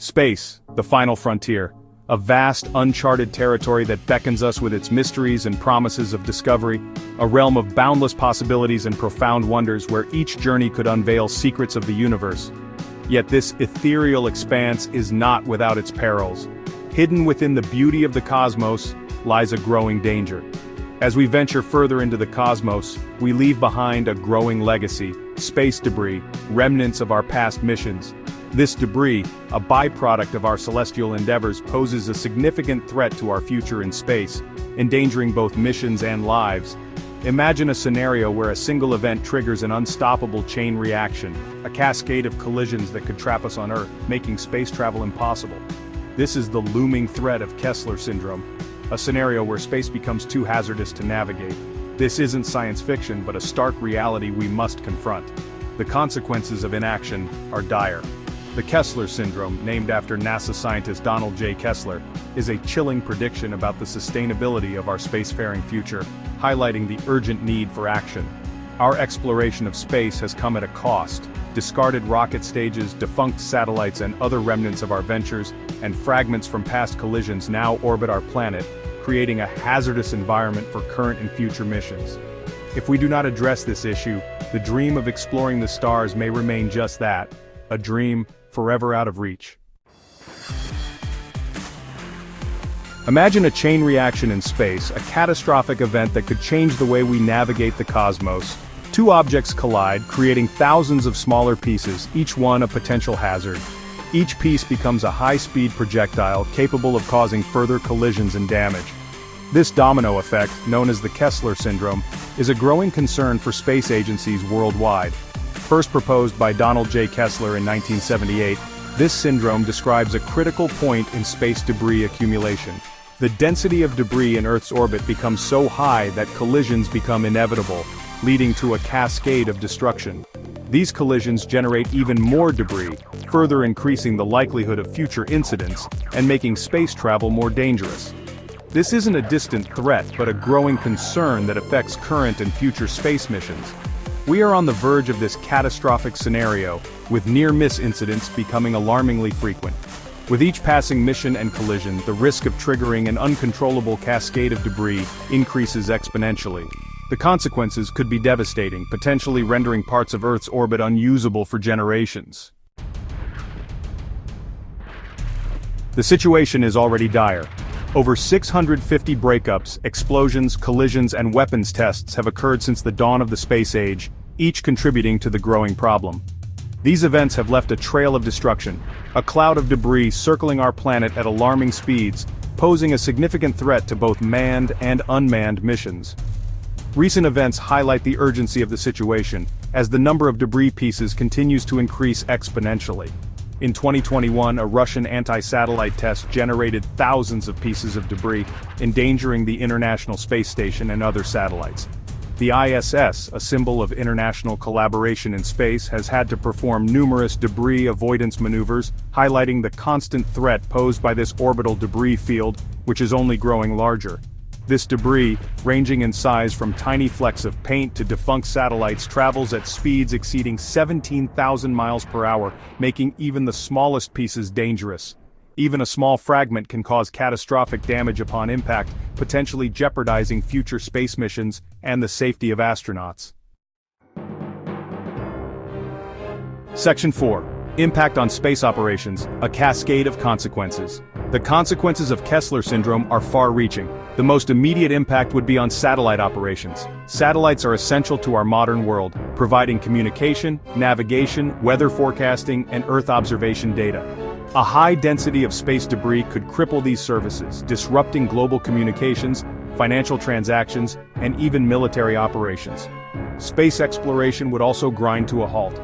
Space, the final frontier. A vast, uncharted territory that beckons us with its mysteries and promises of discovery, a realm of boundless possibilities and profound wonders where each journey could unveil secrets of the universe. Yet this ethereal expanse is not without its perils. Hidden within the beauty of the cosmos lies a growing danger. As we venture further into the cosmos, we leave behind a growing legacy, space debris, remnants of our past missions. This debris, a byproduct of our celestial endeavors, poses a significant threat to our future in space, endangering both missions and lives. Imagine a scenario where a single event triggers an unstoppable chain reaction, a cascade of collisions that could trap us on Earth, making space travel impossible. This is the looming threat of Kessler syndrome, a scenario where space becomes too hazardous to navigate. This isn't science fiction, but a stark reality we must confront. The consequences of inaction are dire. The Kessler syndrome, named after NASA scientist Donald J. Kessler, is a chilling prediction about the sustainability of our spacefaring future, highlighting the urgent need for action. Our exploration of space has come at a cost. Discarded rocket stages, defunct satellites and other remnants of our ventures, and fragments from past collisions now orbit our planet, creating a hazardous environment for current and future missions. If we do not address this issue, the dream of exploring the stars may remain just that, a dream forever out of reach. Imagine a chain reaction in space, a catastrophic event that could change the way we navigate the cosmos. Two objects collide, creating thousands of smaller pieces, each one a potential hazard. Each piece becomes a high-speed projectile capable of causing further collisions and damage. This domino effect, known as the Kessler syndrome, is a growing concern for space agencies worldwide. First proposed by Donald J. Kessler in 1978, this syndrome describes a critical point in space debris accumulation. The density of debris in Earth's orbit becomes so high that collisions become inevitable, leading to a cascade of destruction. These collisions generate even more debris, further increasing the likelihood of future incidents, and making space travel more dangerous. This isn't a distant threat, but a growing concern that affects current and future space missions. We are on the verge of this catastrophic scenario, with near-miss incidents becoming alarmingly frequent. With each passing mission and collision, the risk of triggering an uncontrollable cascade of debris increases exponentially. The consequences could be devastating, potentially rendering parts of Earth's orbit unusable for generations. The situation is already dire. Over 650 breakups, explosions, collisions, and weapons tests have occurred since the dawn of the space age, each contributing to the growing problem. These events have left a trail of destruction, a cloud of debris circling our planet at alarming speeds, posing a significant threat to both manned and unmanned missions. Recent events highlight the urgency of the situation, as the number of debris pieces continues to increase exponentially. In 2021, a Russian anti-satellite test generated thousands of pieces of debris, endangering the International Space Station and other satellites. The ISS, a symbol of international collaboration in space, has had to perform numerous debris avoidance maneuvers, highlighting the constant threat posed by this orbital debris field, which is only growing larger. This debris, ranging in size from tiny flecks of paint to defunct satellites, travels at speeds exceeding 17,000 miles per hour, making even the smallest pieces dangerous. Even a small fragment can cause catastrophic damage upon impact, potentially jeopardizing future space missions and the safety of astronauts. Section 4. Impact on space operations, a cascade of consequences. The consequences of Kessler syndrome are far-reaching. The most immediate impact would be on satellite operations. Satellites are essential to our modern world, providing communication, navigation, weather forecasting, and Earth observation data. A high density of space debris could cripple these services, disrupting global communications, financial transactions, and even military operations. Space exploration would also grind to a halt.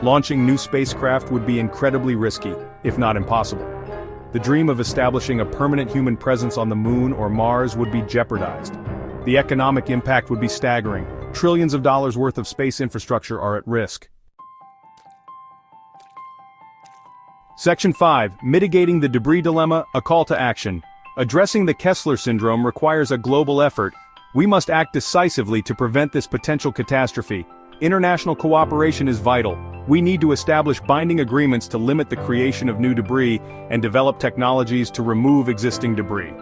Launching new spacecraft would be incredibly risky, if not impossible. The dream of establishing a permanent human presence on the Moon or Mars would be jeopardized. The economic impact would be staggering. Trillions of dollars worth of space infrastructure are at risk. Section 5. Mitigating the debris dilemma, a call to action. Addressing the Kessler syndrome requires a global effort. We must act decisively to prevent this potential catastrophe. International cooperation is vital. We need to establish binding agreements to limit the creation of new debris and develop technologies to remove existing debris.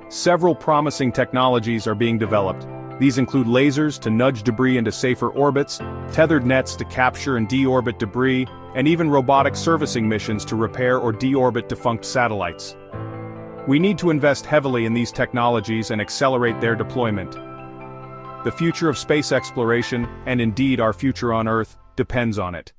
Several promising technologies are being developed. These include lasers to nudge debris into safer orbits, tethered nets to capture and deorbit debris, and even robotic servicing missions to repair or deorbit defunct satellites. We need to invest heavily in these technologies and accelerate their deployment. The future of space exploration, and indeed our future on Earth, depends on it.